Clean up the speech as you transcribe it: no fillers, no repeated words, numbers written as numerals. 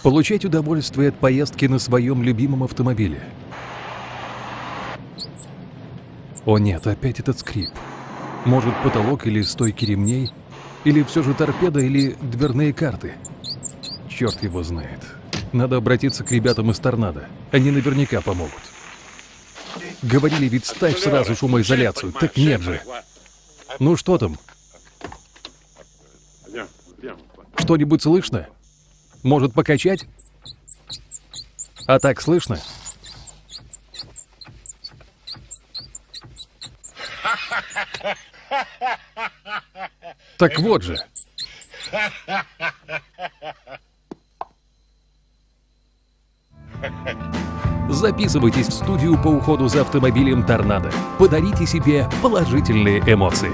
Получать удовольствие от поездки на своем любимом автомобиле. О нет, опять этот скрип. Может, потолок или стойки ремней, или все же торпеда или дверные карты. Черт его знает. Надо обратиться к ребятам из «Торнадо». Они наверняка помогут. Говорили ведь, ставь сразу шумоизоляцию. Так нет же. Ну что там? Что-нибудь слышно? Может, покачать? А так слышно? Так вот же. Записывайтесь в студию по уходу за автомобилем «Торнадо». Подарите себе положительные эмоции.